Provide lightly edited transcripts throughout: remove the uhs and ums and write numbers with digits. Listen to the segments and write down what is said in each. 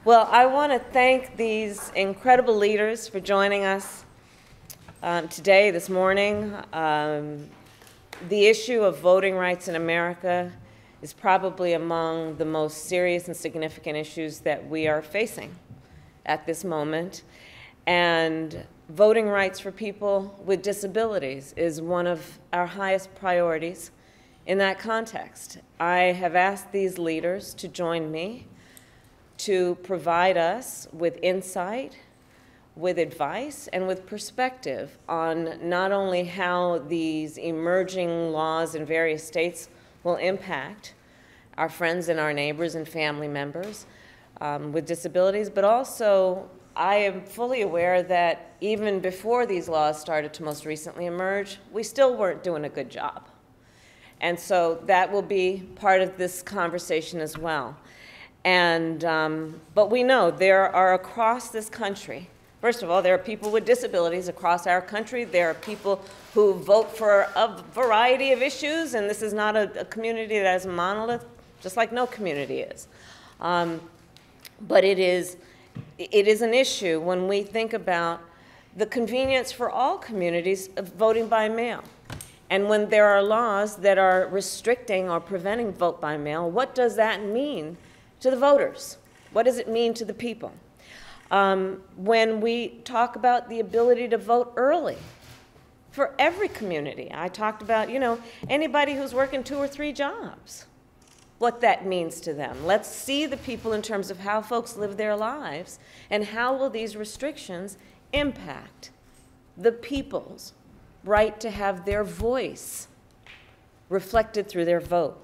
Well, I want to thank these incredible leaders for joining us today, this morning. The issue of voting rights in America is probably among the most serious and significant issues that we are facing at this moment. And voting rights for people with disabilities is one of our highest priorities in that context. I have asked these leaders to join me to provide us with insight, with advice, and with perspective on not only how these emerging laws in various states will impact our friends and our neighbors and family members with disabilities, but also I am fully aware that even before these laws started to most recently emerge, we still weren't doing a good job. And so that will be part of this conversation as well. And, but we know there are across this country, first of all, there are people with disabilities across our country. There are people who vote for a variety of issues, and this is not a community that is a monolith, just like no community is. But it is an issue when we think about the convenience for all communities of voting by mail. And when there are laws that are restricting or preventing vote by mail, what does that mean to the voters? What does it mean to the people? When we talk about the ability to vote early for every community, I talked about, you know, anybody who's working 2 or 3 jobs, what that means to them. Let's see the people in terms of how folks live their lives and how will these restrictions impact the people's right to have their voice reflected through their vote.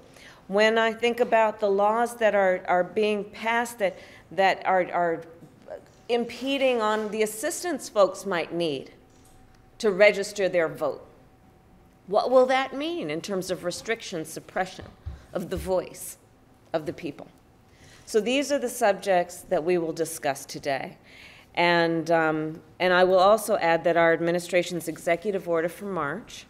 When I think about the laws that are being passed that are impeding on the assistance folks might need to register their vote, what will that mean in terms of restriction, suppression of the voice of the people? So these are the subjects that we will discuss today. And I will also add that our administration's executive order for March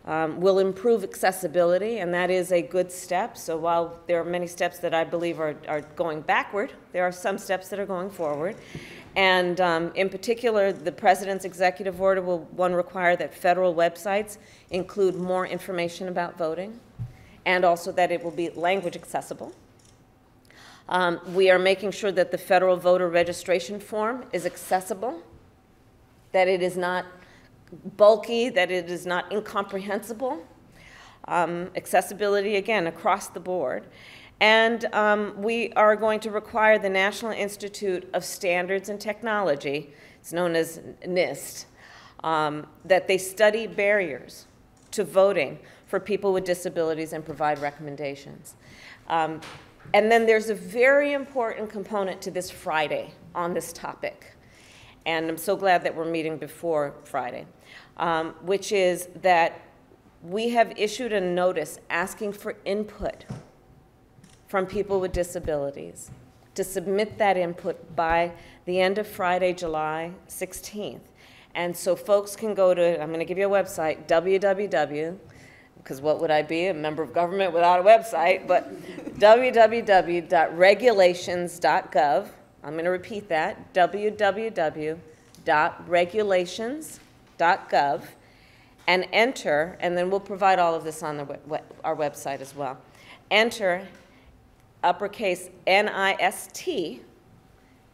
will improve accessibility, and that is a good step. So while there are many steps that I believe are going backward, there are some steps that are going forward. And in particular, the President's executive order will, one, require that federal websites include more information about voting, and also that it will be language accessible. We are making sure that the federal voter registration form is accessible, that it is not bulky, that it is not incomprehensible. Accessibility, again, across the board. And we are going to require the National Institute of Standards and Technology, it's known as NIST, that they study barriers to voting for people with disabilities and provide recommendations. And then there's a very important component to this Friday on this topic. And I'm so glad that we're meeting before Friday, which is that we have issued a notice asking for input from people with disabilities to submit that input by the end of Friday, July 16th. And so folks can go to, I'm going to give you a website, www, because what would I be, a member of government without a website, but www.regulations.gov. I'm going to repeat that, www.regulations.gov, and enter, and then we'll provide all of this on our website as well. Enter uppercase NIST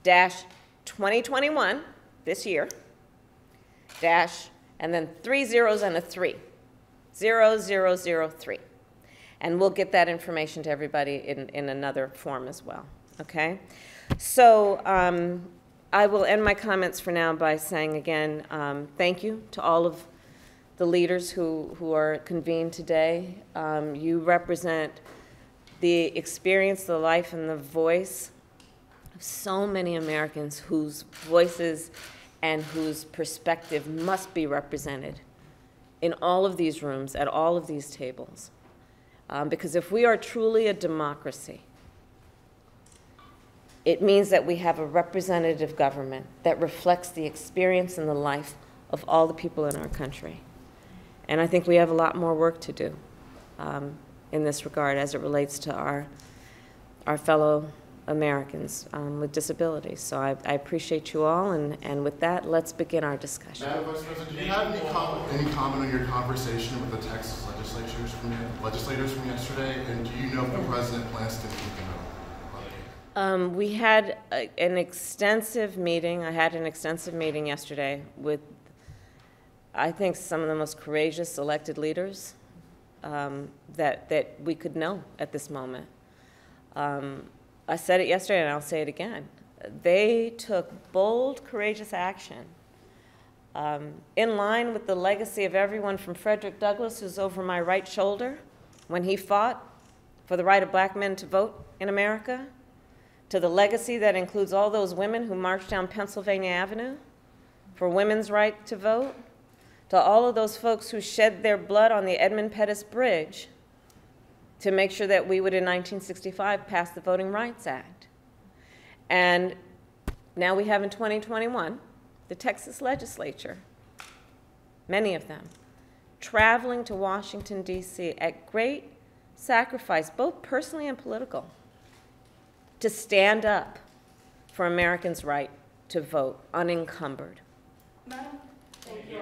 dash 2021, this year, dash, and then 3 zeros and a 3. 0003. And we'll get that information to everybody in another form as well, okay? So I will end my comments for now by saying again, thank you to all of the leaders who are convened today. You represent the experience, the life, and the voice of so many Americans whose voices and whose perspective must be represented in all of these rooms, at all of these tables. Because if we are truly a democracy, it means that we have a representative government that reflects the experience and the life of all the people in our country. And I think we have a lot more work to do in this regard as it relates to our fellow Americans with disabilities. So I appreciate you all, and with that, let's begin our discussion. Madam Vice President, do you have any comment on your conversation with the Texas legislators from yesterday, and do you know if the President plans to meet them? We had an extensive meeting. I had an extensive meeting yesterday with, I think, some of the most courageous elected leaders that we could know at this moment. I said it yesterday, and I'll say it again. They took bold, courageous action in line with the legacy of everyone from Frederick Douglass, who's over my right shoulder, when he fought for the right of black men to vote in America, to the legacy that includes all those women who marched down Pennsylvania Avenue for women's right to vote, to all of those folks who shed their blood on the Edmund Pettus Bridge to make sure that we would, in 1965, pass the Voting Rights Act. And now we have in 2021, the Texas legislature, many of them, traveling to Washington, D.C. at great sacrifice, both personally and political, to stand up for Americans' right to vote unencumbered. Madam? Thank you.